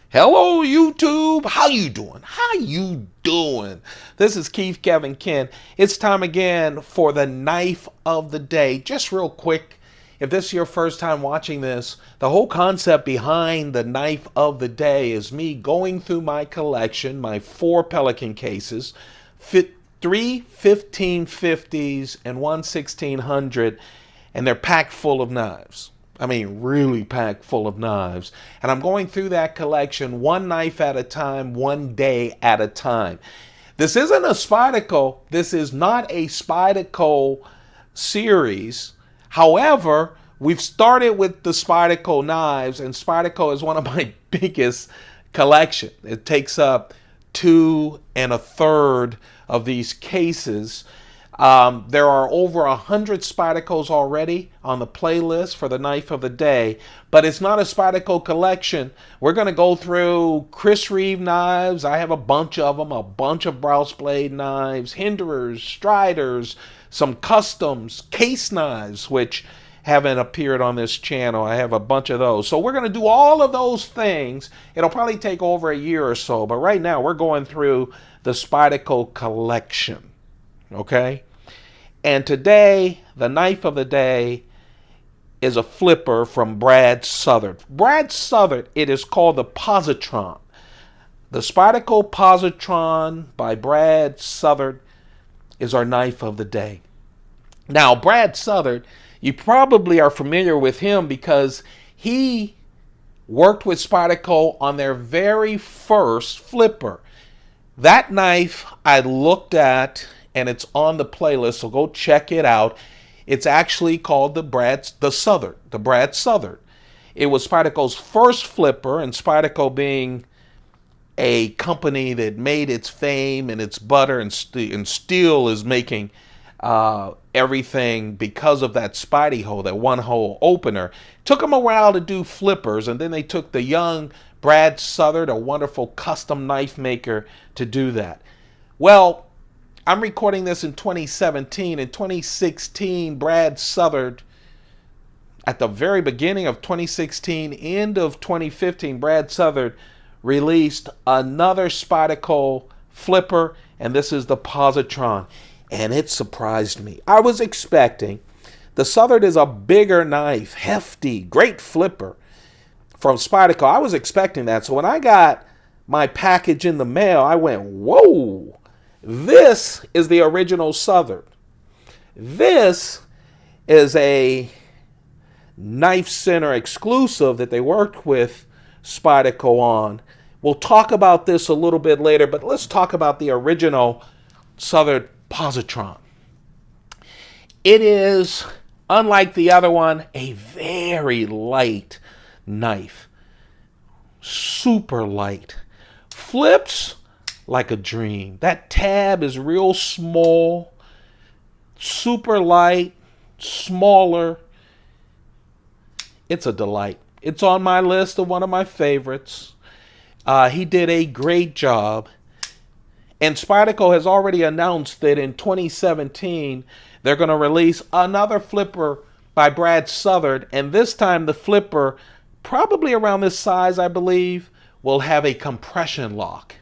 Hello, YouTube. How you doing? How you doing? This is Keith Kevin Ken. It's time again for the knife of the day. Just real quick, if this is your first time watching this, the whole concept behind the knife of the day is me going through my collection, my 4 Pelican cases, 3 1550s and 1 1600, and they're packed full of knives. I mean, really packed full of knives. And I'm going through that collection one knife at a time, one day at a time. This isn't a Spyderco. This is not a Spyderco series. However, we've started with the Spyderco knives, and Spyderco is one of my biggest collection. It takes up 2 1/3 of these cases. There are over 100 Spydercos already on the playlist for the knife of the day, but it's not a Spyderco collection. We're going to go through Chris Reeve knives. I have a bunch of them, a bunch of Browse blade knives, Hinderers, Striders, some customs, case knives, which haven't appeared on this channel. I have a bunch of those. So we're going to do all of those things. It'll probably take over a year or so, but right now we're going through the Spyderco collection. Okay? And today, the knife of the day is a flipper from Brad Southard. Brad Southard, it is called the Positron. The Spyderco Positron by Brad Southard is our knife of the day. Now, Brad Southard, you probably are familiar with him because he worked with Spyderco on their very first flipper. That knife I looked at, and it's on the playlist, so go check it out. It's actually called the Brad Southard. It was Spyderco's first flipper, and Spyderco being a company that made its fame and its butter and still is making everything because of that Spidey hole, that one hole opener. Took them a while to do flippers, and then they took the young Brad Southard, a wonderful custom knife maker, to do that. Well, I'm recording this in 2017. In 2016, Brad Southard, at the very beginning of 2016, end of 2015, Brad Southard released another Spyderco flipper, and this is the Positron. And it surprised me. I was expecting, the Southard is a bigger knife, hefty, great flipper from Spyderco. I was expecting that. So when I got my package in the mail, I went, whoa. This is the original Southard. This is a Knife Center exclusive that they worked with Spyderco on. We'll talk about this a little bit later, but let's talk about the original Southern Positron. It is, unlike the other one, a very light knife. Super light. Flips like a dream. That tab is real small, super light, smaller. It's a delight. It's on my list of one of my favorites. He did a great job. And Spyderco has already announced that in 2017, they're going to release another flipper by Brad Southard. And this time the flipper, probably around this size, I believe, will have a compression lock.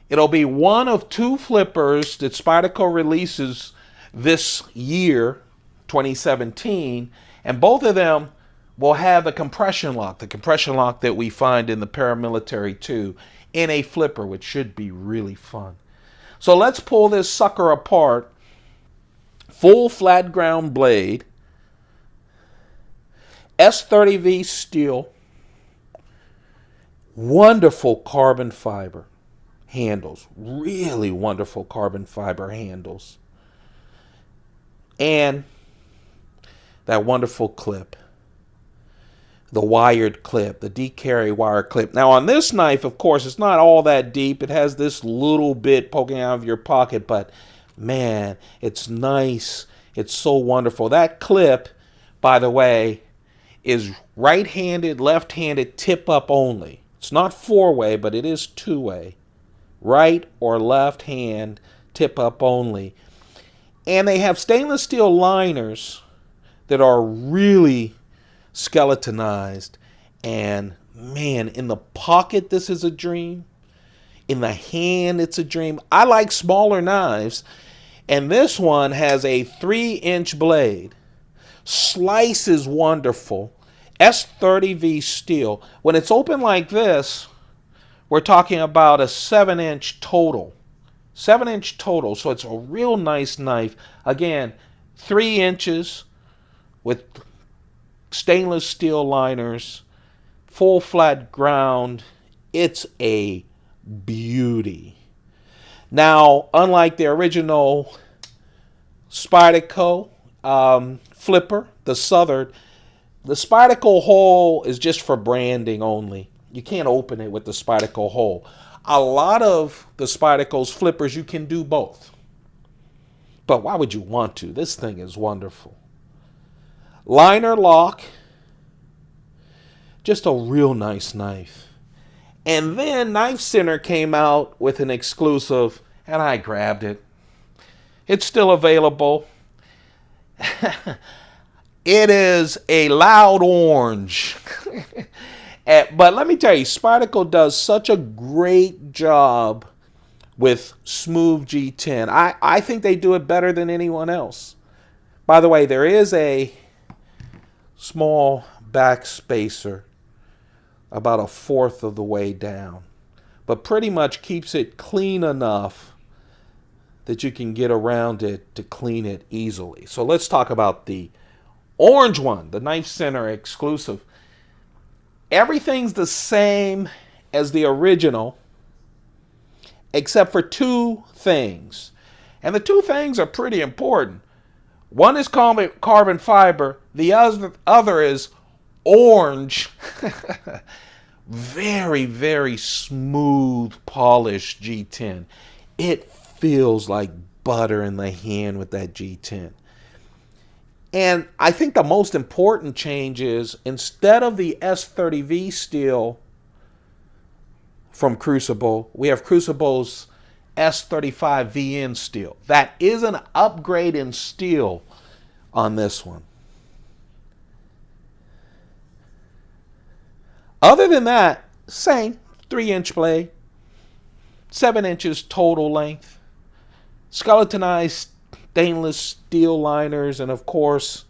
It'll be one of 2 flippers that Spyderco releases this year, 2017, and both of them will have a compression lock, the compression lock that we find in the Paramilitary 2, in a flipper, which should be really fun. So let's pull this sucker apart. Full flat ground blade, S30V steel, wonderful carbon fiber handles, really wonderful carbon fiber handles, and that wonderful clip, the wired clip, the D-carry wire clip. Now on this knife, of course, it's not all that deep. It has this little bit poking out of your pocket, but man, it's nice. It's so wonderful. That clip, by the way, is right-handed, left-handed, tip-up only. It's not 4-way, but it is 2-way. Right or left hand, tip up only. And they have stainless steel liners that are really skeletonized And man, in the pocket, this is a dream. In the hand, it's a dream. I like smaller knives. And this one has a 3-inch blade. Slice is wonderful. S30V steel. When it's open like this, we're talking about a 7-inch total. 7-inch total. So it's a real nice knife. Again, 3 inches with stainless steel liners. Full flat ground. It's a beauty. Now, unlike the original Spyderco flipper, the Southern, the Spyderco hole is just for branding only. You can't open it with the Spyderco hole. A lot of the Spyderco's flippers, you can do both. But why would you want to? This thing is wonderful. Liner lock. Just a real nice knife. And then Knife Center came out with an exclusive, and I grabbed it. It's still available. It is a loud orange. But let me tell you, Spyderco does such a great job with smooth G10. I think they do it better than anyone else. By the way, there is a small back spacer about 1/4 of the way down, but pretty much keeps it clean enough that you can get around it to clean it easily. So let's talk about the orange one, the Knife Center exclusive. Everything's the same as the original, except for 2 things. And the 2 things are pretty important. One is carbon fiber. The other is orange. Very, very smooth, polished G10. It feels like butter in the hand with that G10. And I think the most important change is, instead of the S30V steel from Crucible, we have Crucible's S35VN steel. That is an upgrade in steel on this one. Other than that, same 3-inch blade, 7 inches total length, skeletonized stainless steel liners, and of course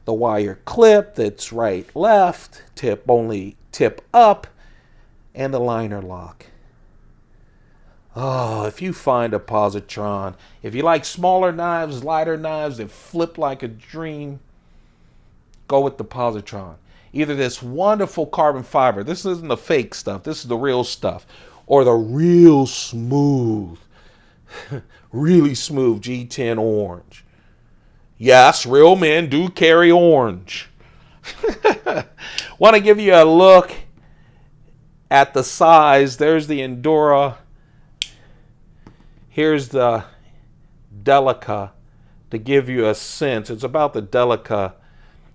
the wire clip that's right left, tip only tip up, and the liner lock. Oh, if you find a Positron, if you like smaller knives, lighter knives that flip like a dream, go with the Positron. Either this wonderful carbon fiber, this isn't the fake stuff, this is the real stuff, or the real smooth, really smooth G10 orange. Yes, real men do carry orange. Want to give you a look at the size. There's the Endura. Here's the Delica to give you a sense. It's about the Delica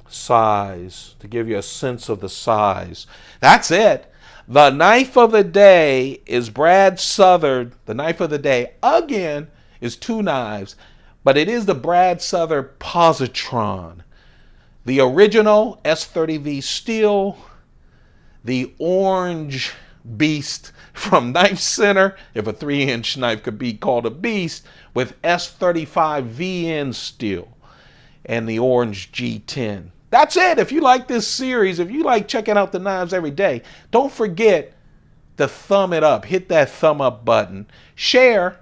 size, to give you a sense of the size. That's it. The knife of the day is Brad Southern. The knife of the day, again, is 2 knives, but it is the Brad Southern Positron. The original S30V steel, the orange beast from Knife Center, if a 3-inch knife could be called a beast, with S35VN steel, and the orange G10. That's it. If you like this series, if you like checking out the knives every day, don't forget to thumb it up. Hit that thumb up button. Share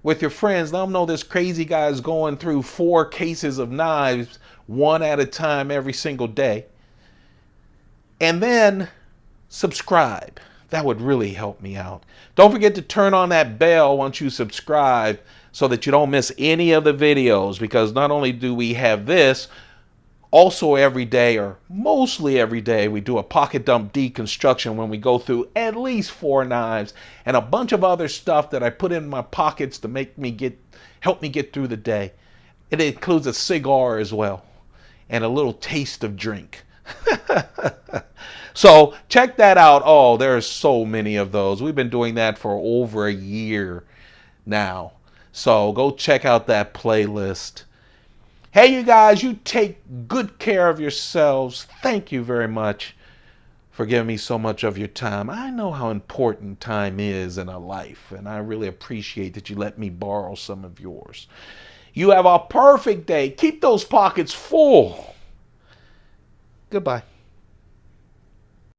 with your friends. Let them know this crazy guy is going through 4 cases of knives, one at a time every single day. And then subscribe. That would really help me out. Don't forget to turn on that bell once you subscribe so that you don't miss any of the videos, because not only do we have this, also every day, or mostly every day, we do a pocket dump deconstruction when we go through at least 4 knives and a bunch of other stuff that I put in my pockets to help me get through the day. It includes a cigar as well and a little taste of drink. So check that out. Oh, there's so many of those. We've been doing that for over a year now. So go check out that playlist. Hey, you guys, you take good care of yourselves. Thank you very much for giving me so much of your time. I know how important time is in a life, and I really appreciate that you let me borrow some of yours. You have a perfect day. Keep those pockets full. Goodbye.